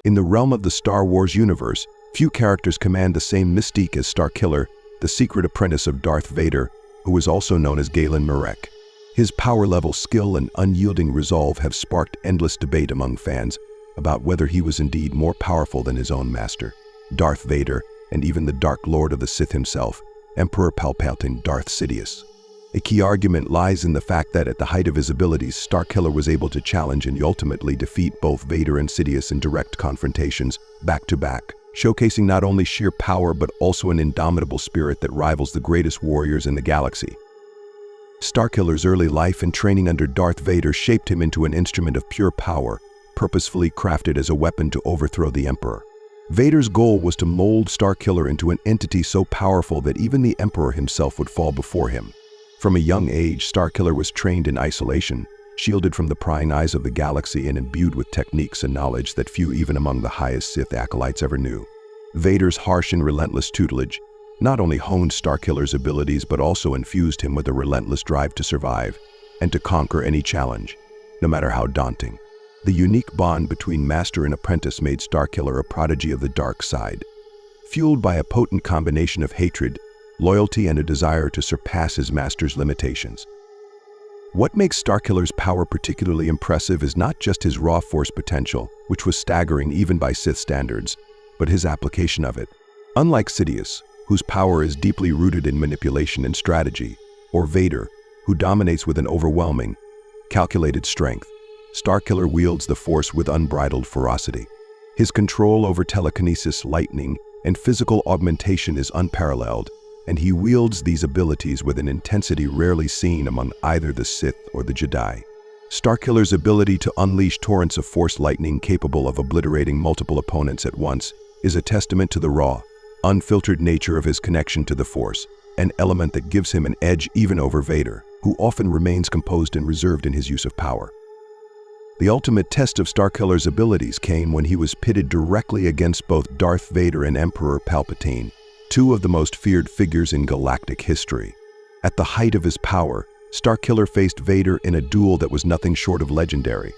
In the realm of the Star Wars universe, few characters command the same mystique as Starkiller, the secret apprentice of Darth Vader, who is also known as Galen Marek. His power-level skill and unyielding resolve have sparked endless debate among fans about whether he was indeed more powerful than his own master, Darth Vader, and even the Dark Lord of the Sith himself, Emperor Palpatine Darth Sidious. A key argument lies in the fact that at the height of his abilities, Starkiller was able to challenge and ultimately defeat both Vader and Sidious in direct confrontations, back-to-back, showcasing not only sheer power but also an indomitable spirit that rivals the greatest warriors in the galaxy. Starkiller's early life and training under Darth Vader shaped him into an instrument of pure power, purposefully crafted as a weapon to overthrow the Emperor. Vader's goal was to mold Starkiller into an entity so powerful that even the Emperor himself would fall before him. From a young age, Starkiller was trained in isolation, shielded from the prying eyes of the galaxy and imbued with techniques and knowledge that few even among the highest Sith acolytes ever knew. Vader's harsh and relentless tutelage not only honed Starkiller's abilities but also infused him with a relentless drive to survive and to conquer any challenge, no matter how daunting. The unique bond between master and apprentice made Starkiller a prodigy of the dark side, fueled by a potent combination of hatred, loyalty, and a desire to surpass his master's limitations. What makes Starkiller's power particularly impressive is not just his raw force potential, which was staggering even by Sith standards, but his application of it. Unlike Sidious, whose power is deeply rooted in manipulation and strategy, or Vader, who dominates with an overwhelming, calculated strength, Starkiller wields the Force with unbridled ferocity. His control over telekinesis, lightning, and physical augmentation is unparalleled, and he wields these abilities with an intensity rarely seen among either the Sith or the Jedi. Starkiller's ability to unleash torrents of Force lightning capable of obliterating multiple opponents at once is a testament to the raw, unfiltered nature of his connection to the Force, an element that gives him an edge even over Vader, who often remains composed and reserved in his use of power. The ultimate test of Starkiller's abilities came when he was pitted directly against both Darth Vader and Emperor Palpatine, two of the most feared figures in galactic history. At the height of his power, Starkiller faced Vader in a duel that was nothing short of legendary.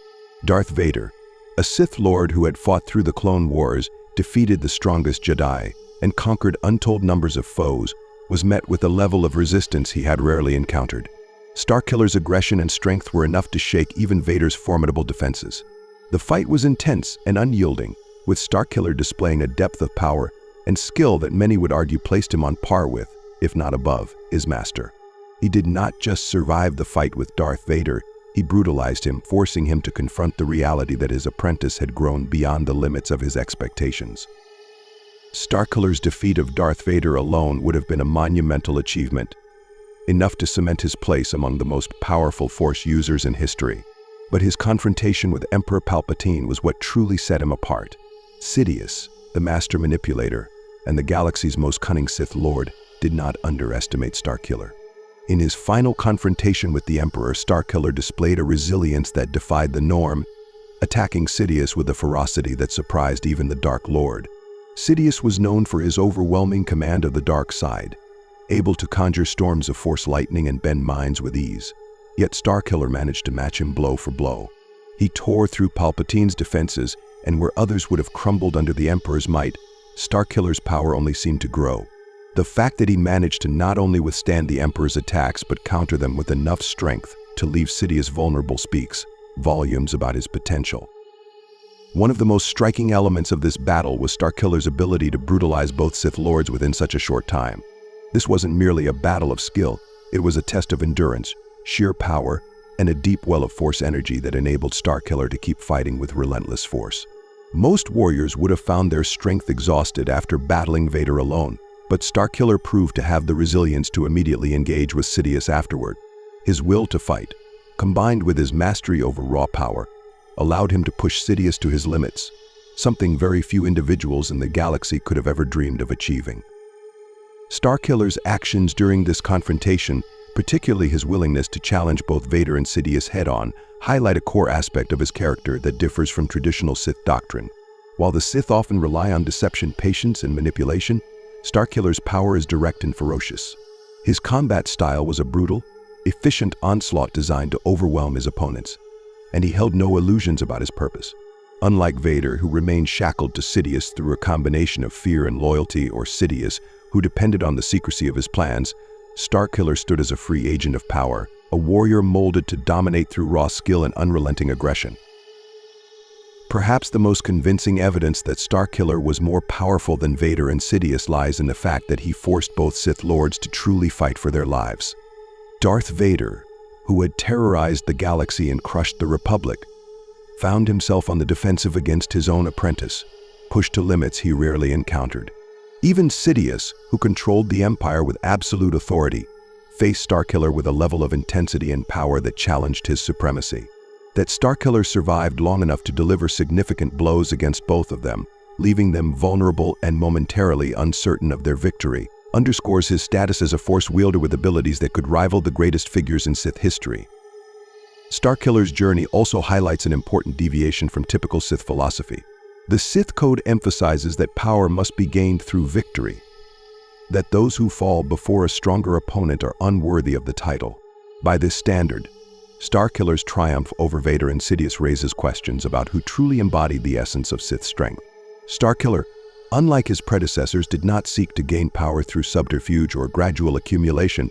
Darth Vader, a Sith Lord who had fought through the Clone Wars, defeated the strongest Jedi, and conquered untold numbers of foes, was met with a level of resistance he had rarely encountered. Starkiller's aggression and strength were enough to shake even Vader's formidable defenses. The fight was intense and unyielding, with Starkiller displaying a depth of power and skill that many would argue placed him on par with, if not above, his master. He did not just survive the fight with Darth Vader, he brutalized him, forcing him to confront the reality that his apprentice had grown beyond the limits of his expectations. Starkiller's defeat of Darth Vader alone would have been a monumental achievement, enough to cement his place among the most powerful Force users in history. But his confrontation with Emperor Palpatine was what truly set him apart. Sidious, the master manipulator, and the galaxy's most cunning Sith Lord, did not underestimate Starkiller. In his final confrontation with the Emperor, Starkiller displayed a resilience that defied the norm, attacking Sidious with a ferocity that surprised even the Dark Lord. Sidious was known for his overwhelming command of the dark side, able to conjure storms of Force lightning and bend minds with ease. Yet Starkiller managed to match him blow for blow. He tore through Palpatine's defenses, and where others would have crumbled under the Emperor's might, Starkiller's power only seemed to grow. The fact that he managed to not only withstand the Emperor's attacks but counter them with enough strength to leave Sidious vulnerable speaks volumes about his potential. One of the most striking elements of this battle was Starkiller's ability to brutalize both Sith Lords within such a short time. This wasn't merely a battle of skill, it was a test of endurance, sheer power, and a deep well of Force energy that enabled Starkiller to keep fighting with relentless force. Most warriors would have found their strength exhausted after battling Vader alone, but Starkiller proved to have the resilience to immediately engage with Sidious afterward. His will to fight, combined with his mastery over raw power, allowed him to push Sidious to his limits, something very few individuals in the galaxy could have ever dreamed of achieving. Starkiller's actions during this confrontation, particularly his willingness to challenge both Vader and Sidious head-on, highlight a core aspect of his character that differs from traditional Sith doctrine. While the Sith often rely on deception, patience, and manipulation, Starkiller's power is direct and ferocious. His combat style was a brutal, efficient onslaught designed to overwhelm his opponents, and he held no illusions about his purpose. Unlike Vader, who remained shackled to Sidious through a combination of fear and loyalty, or Sidious, who depended on the secrecy of his plans, Starkiller stood as a free agent of power, a warrior molded to dominate through raw skill and unrelenting aggression. Perhaps the most convincing evidence that Starkiller was more powerful than Vader and Sidious lies in the fact that he forced both Sith Lords to truly fight for their lives. Darth Vader, who had terrorized the galaxy and crushed the Republic, found himself on the defensive against his own apprentice, pushed to limits he rarely encountered. Even Sidious, who controlled the Empire with absolute authority, faced Starkiller with a level of intensity and power that challenged his supremacy. That Starkiller survived long enough to deliver significant blows against both of them, leaving them vulnerable and momentarily uncertain of their victory, underscores his status as a Force wielder with abilities that could rival the greatest figures in Sith history. Starkiller's journey also highlights an important deviation from typical Sith philosophy. The Sith Code emphasizes that power must be gained through victory, that those who fall before a stronger opponent are unworthy of the title. By this standard, Starkiller's triumph over Vader and Sidious raises questions about who truly embodied the essence of Sith strength. Starkiller, unlike his predecessors, did not seek to gain power through subterfuge or gradual accumulation.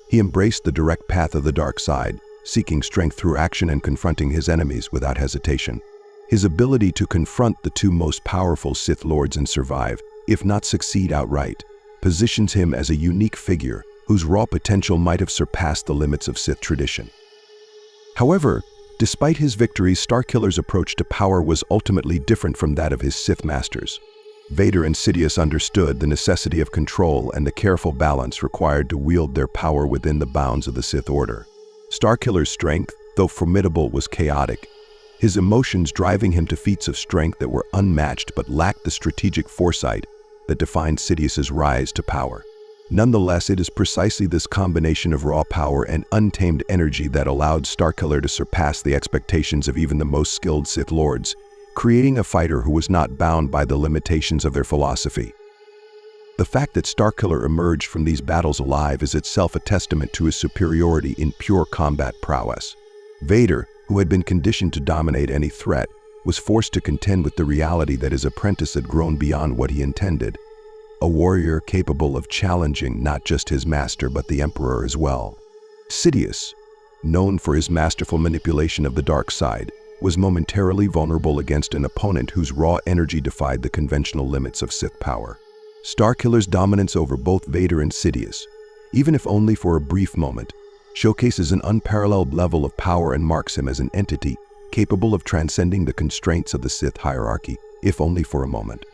He embraced the direct path of the dark side, seeking strength through action and confronting his enemies without hesitation. His ability to confront the two most powerful Sith Lords and survive, if not succeed outright, positions him as a unique figure whose raw potential might have surpassed the limits of Sith tradition. However, despite his victories, Starkiller's approach to power was ultimately different from that of his Sith masters. Vader and Sidious understood the necessity of control and the careful balance required to wield their power within the bounds of the Sith Order. Starkiller's strength, though formidable, was chaotic, his emotions driving him to feats of strength that were unmatched but lacked the strategic foresight that defined Sidious's rise to power. Nonetheless, it is precisely this combination of raw power and untamed energy that allowed Starkiller to surpass the expectations of even the most skilled Sith Lords, creating a fighter who was not bound by the limitations of their philosophy. The fact that Starkiller emerged from these battles alive is itself a testament to his superiority in pure combat prowess. Vader, who had been conditioned to dominate any threat, was forced to contend with the reality that his apprentice had grown beyond what he intended. A warrior capable of challenging not just his master but the Emperor as well. Sidious, known for his masterful manipulation of the dark side, was momentarily vulnerable against an opponent whose raw energy defied the conventional limits of Sith power. Starkiller's dominance over both Vader and Sidious, even if only for a brief moment, showcases an unparalleled level of power and marks him as an entity capable of transcending the constraints of the Sith hierarchy, if only for a moment.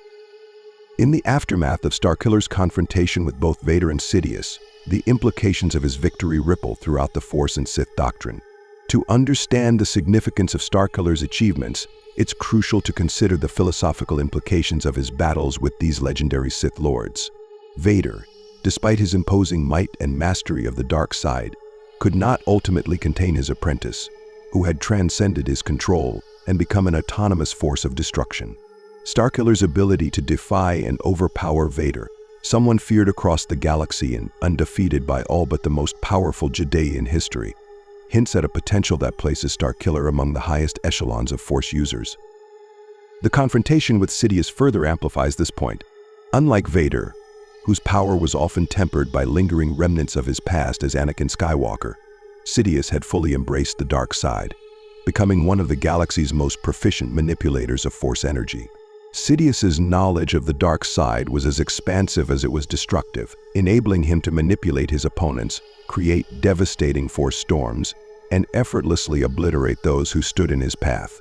In the aftermath of Starkiller's confrontation with both Vader and Sidious, the implications of his victory ripple throughout the Force and Sith doctrine. To understand the significance of Starkiller's achievements, it's crucial to consider the philosophical implications of his battles with these legendary Sith Lords. Vader, despite his imposing might and mastery of the dark side, could not ultimately contain his apprentice, who had transcended his control and become an autonomous force of destruction. Starkiller's ability to defy and overpower Vader, someone feared across the galaxy and undefeated by all but the most powerful Jedi in history, hints at a potential that places Starkiller among the highest echelons of Force users. The confrontation with Sidious further amplifies this point. Unlike Vader, whose power was often tempered by lingering remnants of his past as Anakin Skywalker, Sidious had fully embraced the dark side, becoming one of the galaxy's most proficient manipulators of Force energy. Sidious's knowledge of the dark side was as expansive as it was destructive, enabling him to manipulate his opponents, create devastating Force storms, and effortlessly obliterate those who stood in his path.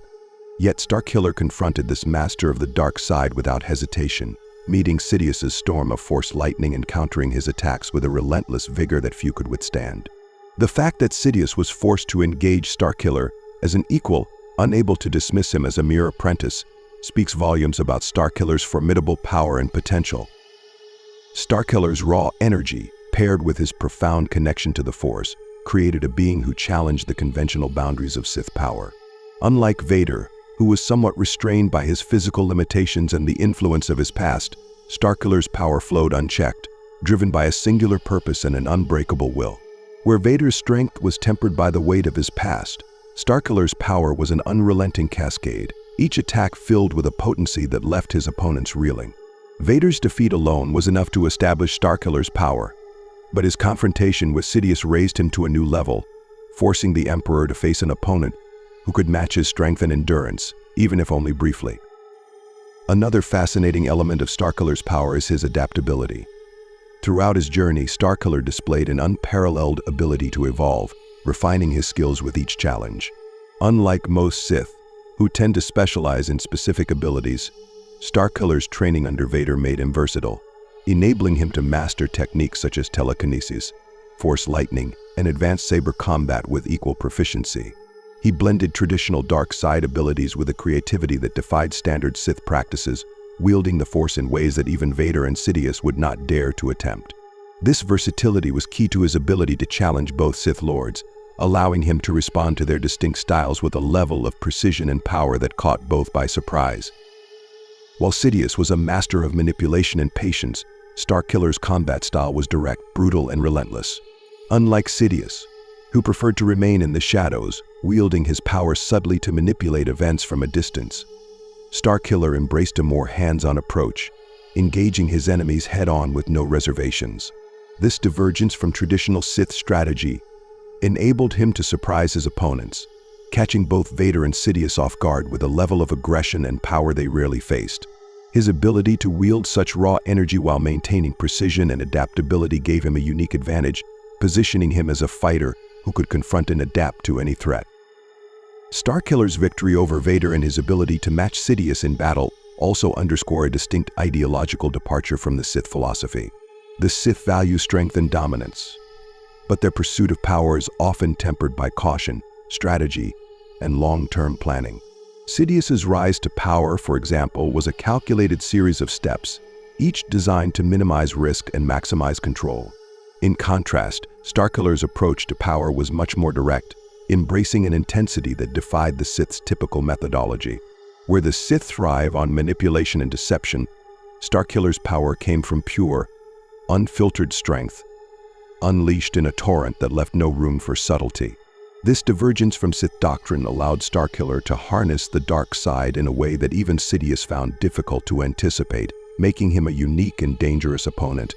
Yet Starkiller confronted this master of the dark side without hesitation, meeting Sidious's storm of Force lightning and countering his attacks with a relentless vigor that few could withstand. The fact that Sidious was forced to engage Starkiller as an equal, unable to dismiss him as a mere apprentice, speaks volumes about Starkiller's formidable power and potential. Starkiller's raw energy, paired with his profound connection to the Force, created a being who challenged the conventional boundaries of Sith power. Unlike Vader, who was somewhat restrained by his physical limitations and the influence of his past, Starkiller's power flowed unchecked, driven by a singular purpose and an unbreakable will. Where Vader's strength was tempered by the weight of his past, Starkiller's power was an unrelenting cascade, each attack filled with a potency that left his opponents reeling. Vader's defeat alone was enough to establish Starkiller's power, but his confrontation with Sidious raised him to a new level, forcing the Emperor to face an opponent who could match his strength and endurance, even if only briefly. Another fascinating element of Starkiller's power is his adaptability. Throughout his journey, Starkiller displayed an unparalleled ability to evolve, refining his skills with each challenge. Unlike most Sith, who tend to specialize in specific abilities, Starkiller's training under Vader made him versatile, enabling him to master techniques such as telekinesis, force lightning, and advanced saber combat with equal proficiency. He blended traditional dark side abilities with a creativity that defied standard Sith practices, wielding the Force in ways that even Vader and Sidious would not dare to attempt. This versatility was key to his ability to challenge both Sith Lords, allowing him to respond to their distinct styles with a level of precision and power that caught both by surprise. While Sidious was a master of manipulation and patience, Starkiller's combat style was direct, brutal, and relentless. Unlike Sidious, who preferred to remain in the shadows, wielding his power subtly to manipulate events from a distance, Starkiller embraced a more hands-on approach, engaging his enemies head-on with no reservations. This divergence from traditional Sith strategy enabled him to surprise his opponents, catching both Vader and Sidious off guard with a level of aggression and power they rarely faced. His ability to wield such raw energy while maintaining precision and adaptability gave him a unique advantage, positioning him as a fighter who could confront and adapt to any threat. Starkiller's victory over Vader and his ability to match Sidious in battle also underscore a distinct ideological departure from the Sith philosophy. The Sith value strength and dominance, but their pursuit of power is often tempered by caution, strategy, and long-term planning. Sidious's rise to power, for example, was a calculated series of steps, each designed to minimize risk and maximize control. In contrast, Starkiller's approach to power was much more direct, embracing an intensity that defied the Sith's typical methodology. Where the Sith thrive on manipulation and deception, Starkiller's power came from pure, unfiltered strength, unleashed in a torrent that left no room for subtlety. This divergence from Sith doctrine allowed Starkiller to harness the dark side in a way that even Sidious found difficult to anticipate, making him a unique and dangerous opponent.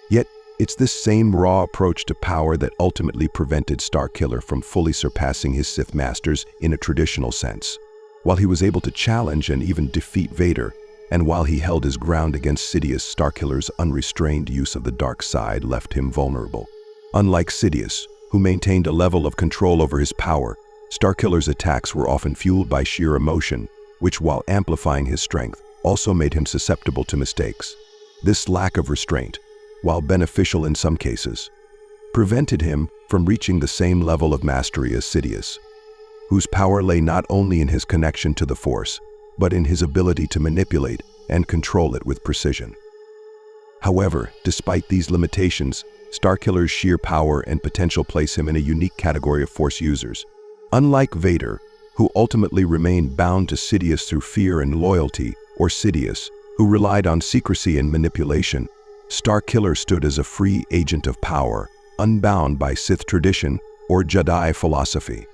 Yet, it's this same raw approach to power that ultimately prevented Starkiller from fully surpassing his Sith masters in a traditional sense. While he was able to challenge and even defeat Vader, and while he held his ground against Sidious, Starkiller's unrestrained use of the dark side left him vulnerable. Unlike Sidious, who maintained a level of control over his power, Starkiller's attacks were often fueled by sheer emotion, which, while amplifying his strength, also made him susceptible to mistakes. This lack of restraint, while beneficial in some cases, prevented him from reaching the same level of mastery as Sidious, whose power lay not only in his connection to the Force, but in his ability to manipulate and control it with precision. However, despite these limitations, Starkiller's sheer power and potential place him in a unique category of Force users. Unlike Vader, who ultimately remained bound to Sidious through fear and loyalty, or Sidious, who relied on secrecy and manipulation, Starkiller stood as a free agent of power, unbound by Sith tradition or Jedi philosophy.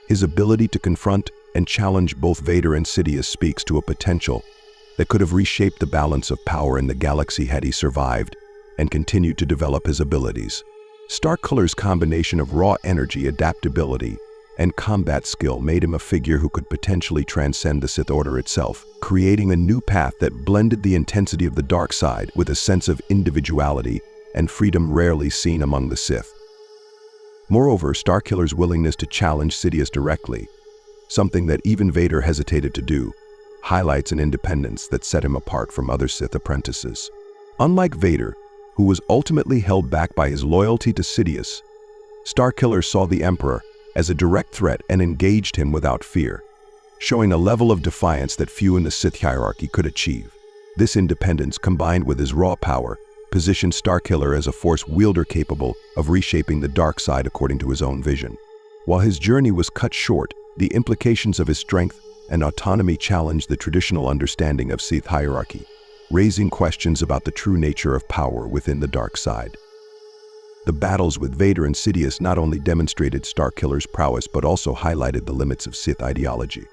His ability to confront and challenge both Vader and Sidious speaks to a potential that could have reshaped the balance of power in the galaxy had he survived and continued to develop his abilities. Starkiller's combination of raw energy, adaptability, and combat skill made him a figure who could potentially transcend the Sith Order itself, creating a new path that blended the intensity of the dark side with a sense of individuality and freedom rarely seen among the Sith. Moreover, Starkiller's willingness to challenge Sidious directly, something that even Vader hesitated to do, highlights an independence that set him apart from other Sith apprentices. Unlike Vader, who was ultimately held back by his loyalty to Sidious, Starkiller saw the Emperor as a direct threat and engaged him without fear, showing a level of defiance that few in the Sith hierarchy could achieve. This independence, combined with his raw power, positioned Starkiller as a Force wielder capable of reshaping the dark side according to his own vision. While his journey was cut short, the implications of his strength and autonomy challenged the traditional understanding of Sith hierarchy, raising questions about the true nature of power within the dark side. The battles with Vader and Sidious not only demonstrated Starkiller's prowess but also highlighted the limits of Sith ideology.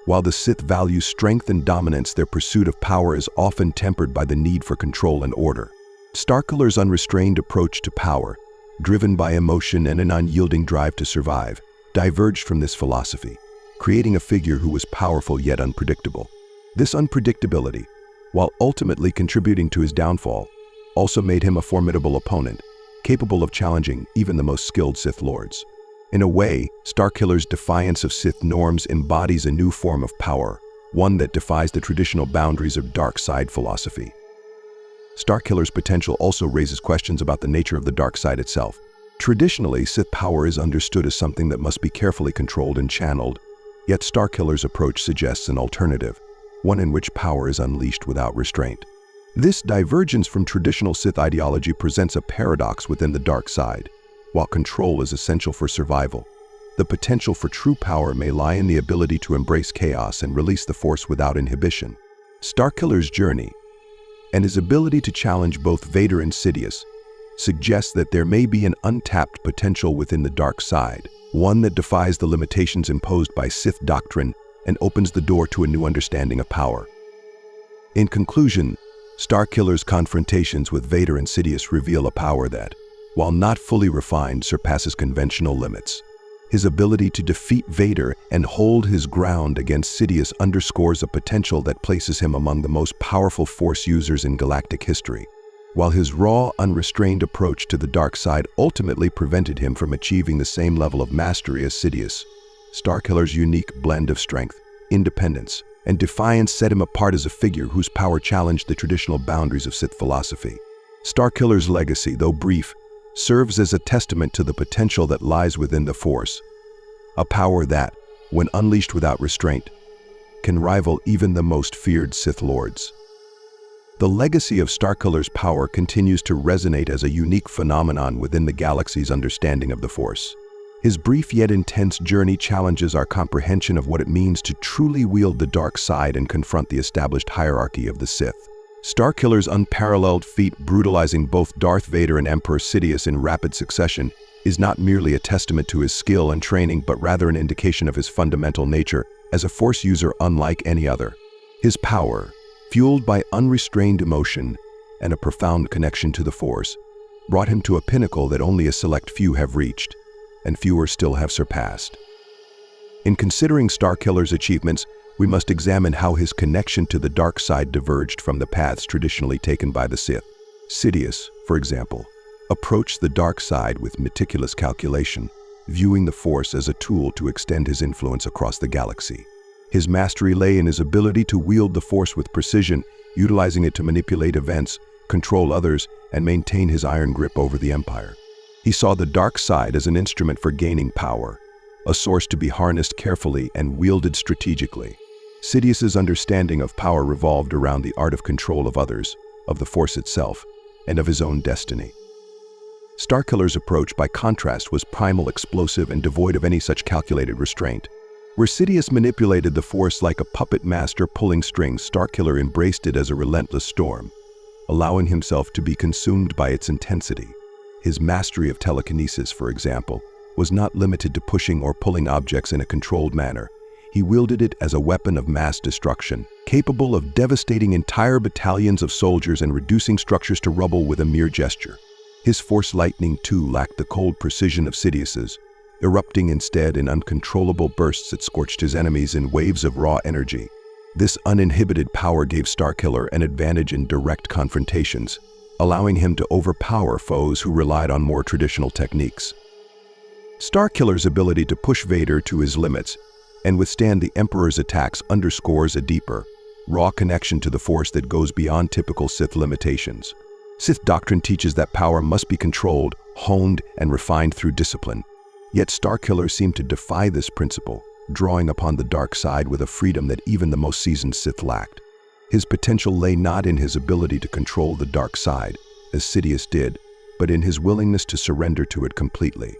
While the Sith value strength and dominance, their pursuit of power is often tempered by the need for control and order. Starkiller's unrestrained approach to power, driven by emotion and an unyielding drive to survive, diverged from this philosophy, creating a figure who was powerful yet unpredictable. This unpredictability, while ultimately contributing to his downfall, also made him a formidable opponent, capable of challenging even the most skilled Sith Lords. In a way, Starkiller's defiance of Sith norms embodies a new form of power, one that defies the traditional boundaries of dark side philosophy. Starkiller's potential also raises questions about the nature of the dark side itself. Traditionally, Sith power is understood as something that must be carefully controlled and channeled, yet Starkiller's approach suggests an alternative, one in which power is unleashed without restraint. This divergence from traditional Sith ideology presents a paradox within the dark side. While control is essential for survival, the potential for true power may lie in the ability to embrace chaos and release the Force without inhibition. Starkiller's journey, and his ability to challenge both Vader and Sidious, suggests that there may be an untapped potential within the dark side, one that defies the limitations imposed by Sith doctrine and opens the door to a new understanding of power. In conclusion, Starkiller's confrontations with Vader and Sidious reveal a power that, while not fully refined, surpasses conventional limits. His ability to defeat Vader and hold his ground against Sidious underscores a potential that places him among the most powerful Force users in galactic history. While his raw, unrestrained approach to the dark side ultimately prevented him from achieving the same level of mastery as Sidious, Starkiller's unique blend of strength, independence, and defiance set him apart as a figure whose power challenged the traditional boundaries of Sith philosophy. Starkiller's legacy, though brief, serves as a testament to the potential that lies within the Force, a power that, when unleashed without restraint, can rival even the most feared Sith Lords. The legacy of Starkiller's power continues to resonate as a unique phenomenon within the galaxy's understanding of the Force. His brief yet intense journey challenges our comprehension of what it means to truly wield the dark side and confront the established hierarchy of the Sith. Starkiller's unparalleled feat, brutalizing both Darth Vader and Emperor Sidious in rapid succession, is not merely a testament to his skill and training, but rather an indication of his fundamental nature as a Force user unlike any other. His power, fueled by unrestrained emotion and a profound connection to the Force, brought him to a pinnacle that only a select few have reached, and fewer still have surpassed. In considering Starkiller's achievements, we must examine how his connection to the dark side diverged from the paths traditionally taken by the Sith. Sidious, for example, approached the dark side with meticulous calculation, viewing the Force as a tool to extend his influence across the galaxy. His mastery lay in his ability to wield the Force with precision, utilizing it to manipulate events, control others, and maintain his iron grip over the Empire. He saw the dark side as an instrument for gaining power, a source to be harnessed carefully and wielded strategically. Sidious's understanding of power revolved around the art of control of others, of the Force itself, and of his own destiny. Starkiller's approach, by contrast, was primal, explosive, and devoid of any such calculated restraint. Where Sidious manipulated the Force like a puppet master pulling strings, Starkiller embraced it as a relentless storm, allowing himself to be consumed by its intensity. His mastery of telekinesis, for example, was not limited to pushing or pulling objects in a controlled manner. He wielded it as a weapon of mass destruction, capable of devastating entire battalions of soldiers and reducing structures to rubble with a mere gesture. His Force lightning, too, lacked the cold precision of Sidious's, erupting instead in uncontrollable bursts that scorched his enemies in waves of raw energy. This uninhibited power gave Starkiller an advantage in direct confrontations, allowing him to overpower foes who relied on more traditional techniques. Starkiller's ability to push Vader to his limits and withstand the Emperor's attacks underscores a deeper, raw connection to the Force that goes beyond typical Sith limitations. Sith doctrine teaches that power must be controlled, honed, and refined through discipline. Yet Starkiller seemed to defy this principle, drawing upon the dark side with a freedom that even the most seasoned Sith lacked. His potential lay not in his ability to control the dark side, as Sidious did, but in his willingness to surrender to it completely.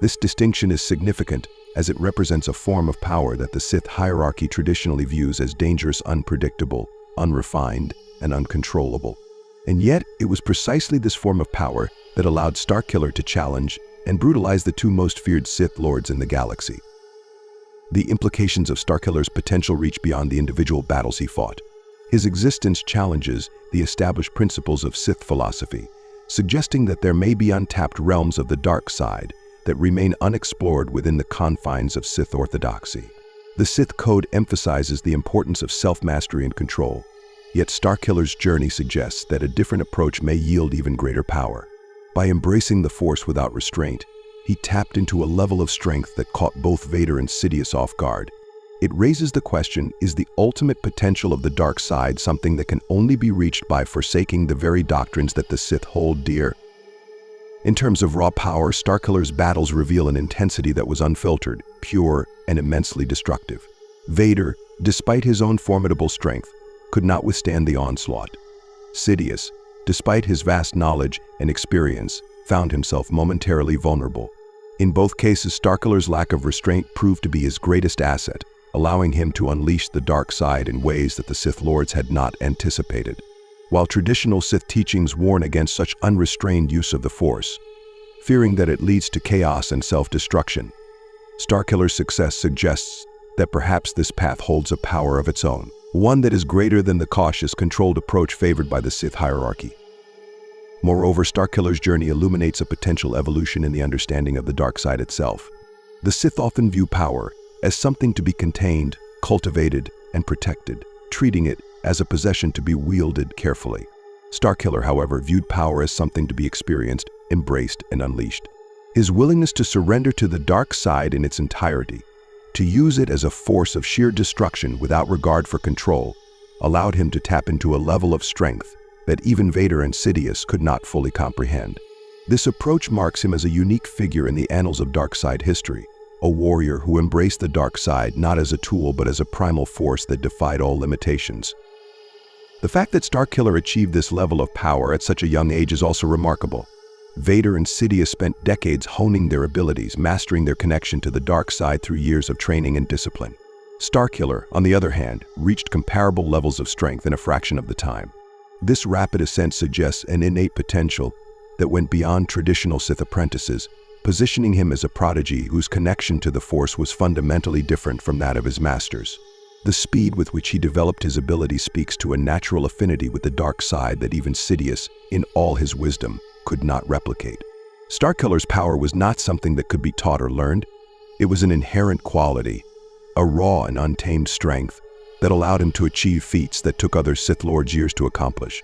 This distinction is significant, as it represents a form of power that the Sith hierarchy traditionally views as dangerous, unpredictable, unrefined, and uncontrollable. And yet, it was precisely this form of power that allowed Starkiller to challenge and brutalize the two most feared Sith Lords in the galaxy. The implications of Starkiller's potential reach beyond the individual battles he fought. His existence challenges the established principles of Sith philosophy, suggesting that there may be untapped realms of the dark side that remain unexplored within the confines of Sith orthodoxy. The Sith Code emphasizes the importance of self-mastery and control, yet Starkiller's journey suggests that a different approach may yield even greater power. By embracing the Force without restraint, he tapped into a level of strength that caught both Vader and Sidious off guard. It raises the question, is the ultimate potential of the dark side something that can only be reached by forsaking the very doctrines that the Sith hold dear? In terms of raw power, Starkiller's battles reveal an intensity that was unfiltered, pure, and immensely destructive. Vader, despite his own formidable strength, could not withstand the onslaught. Sidious, despite his vast knowledge and experience, found himself momentarily vulnerable. In both cases, Starkiller's lack of restraint proved to be his greatest asset, allowing him to unleash the dark side in ways that the Sith Lords had not anticipated. While traditional Sith teachings warn against such unrestrained use of the Force, fearing that it leads to chaos and self-destruction, Starkiller's success suggests that perhaps this path holds a power of its own, one that is greater than the cautious, controlled approach favored by the Sith hierarchy. Moreover, Starkiller's journey illuminates a potential evolution in the understanding of the dark side itself. The Sith often view power as something to be contained, cultivated, and protected, treating it as a possession to be wielded carefully. Starkiller, however, viewed power as something to be experienced, embraced, and unleashed. His willingness to surrender to the dark side in its entirety, to use it as a force of sheer destruction without regard for control, allowed him to tap into a level of strength that even Vader and Sidious could not fully comprehend. This approach marks him as a unique figure in the annals of dark side history, a warrior who embraced the dark side not as a tool but as a primal force that defied all limitations. The fact that Starkiller achieved this level of power at such a young age is also remarkable. Vader and Sidious spent decades honing their abilities, mastering their connection to the dark side through years of training and discipline. Starkiller, on the other hand, reached comparable levels of strength in a fraction of the time. This rapid ascent suggests an innate potential that went beyond traditional Sith apprentices, positioning him as a prodigy whose connection to the Force was fundamentally different from that of his masters. The speed with which he developed his ability speaks to a natural affinity with the dark side that even Sidious, in all his wisdom, could not replicate. Starkiller's power was not something that could be taught or learned. It was an inherent quality, a raw and untamed strength that allowed him to achieve feats that took other Sith Lords years to accomplish.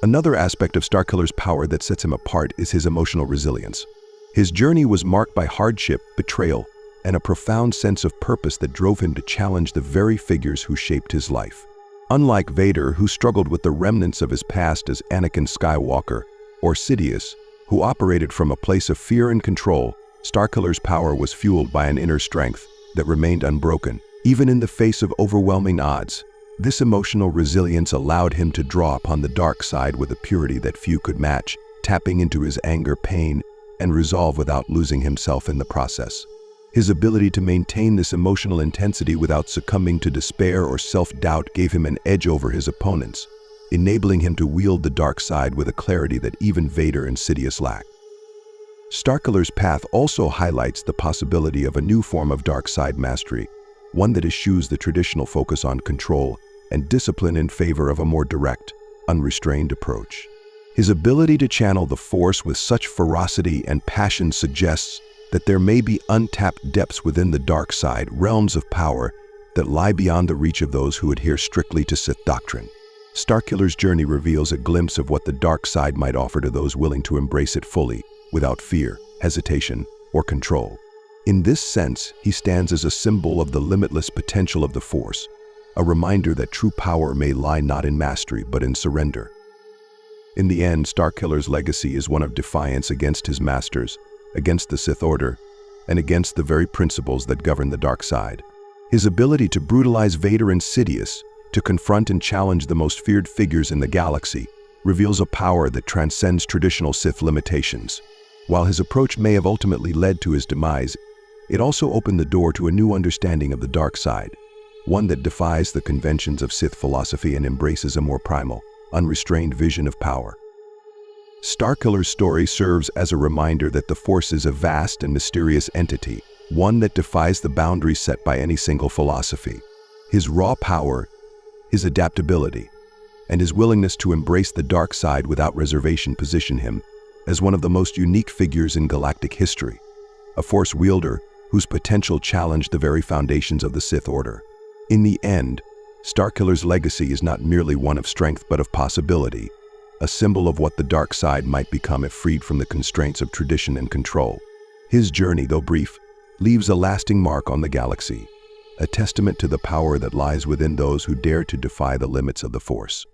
Another aspect of Starkiller's power that sets him apart is his emotional resilience. His journey was marked by hardship, betrayal, and a profound sense of purpose that drove him to challenge the very figures who shaped his life. Unlike Vader, who struggled with the remnants of his past as Anakin Skywalker, or Sidious, who operated from a place of fear and control, Starkiller's power was fueled by an inner strength that remained unbroken, even in the face of overwhelming odds. This emotional resilience allowed him to draw upon the dark side with a purity that few could match, tapping into his anger, pain, and resolve without losing himself in the process. His ability to maintain this emotional intensity without succumbing to despair or self-doubt gave him an edge over his opponents, enabling him to wield the dark side with a clarity that even Vader and Sidious lacked. Starkiller's path also highlights the possibility of a new form of dark side mastery, one that eschews the traditional focus on control and discipline in favor of a more direct, unrestrained approach. His ability to channel the Force with such ferocity and passion suggests that there may be untapped depths within the dark side, realms of power that lie beyond the reach of those who adhere strictly to Sith doctrine. Starkiller's journey reveals a glimpse of what the dark side might offer to those willing to embrace it fully, without fear, hesitation, or control. In this sense, he stands as a symbol of the limitless potential of the Force, a reminder that true power may lie not in mastery but in surrender. In the end, Starkiller's legacy is one of defiance against his masters, against the Sith Order, and against the very principles that govern the dark side. His ability to brutalize Vader and Sidious, to confront and challenge the most feared figures in the galaxy, reveals a power that transcends traditional Sith limitations. While his approach may have ultimately led to his demise, it also opened the door to a new understanding of the dark side, one that defies the conventions of Sith philosophy and embraces a more primal, unrestrained vision of power. Starkiller's story serves as a reminder that the Force is a vast and mysterious entity, one that defies the boundaries set by any single philosophy. His raw power, his adaptability, and his willingness to embrace the dark side without reservation position him as one of the most unique figures in galactic history, a force wielder whose potential challenged the very foundations of the Sith Order. In the end, Starkiller's legacy is not merely one of strength but of possibility, a symbol of what the dark side might become if freed from the constraints of tradition and control. His journey, though brief, leaves a lasting mark on the galaxy, a testament to the power that lies within those who dare to defy the limits of the Force.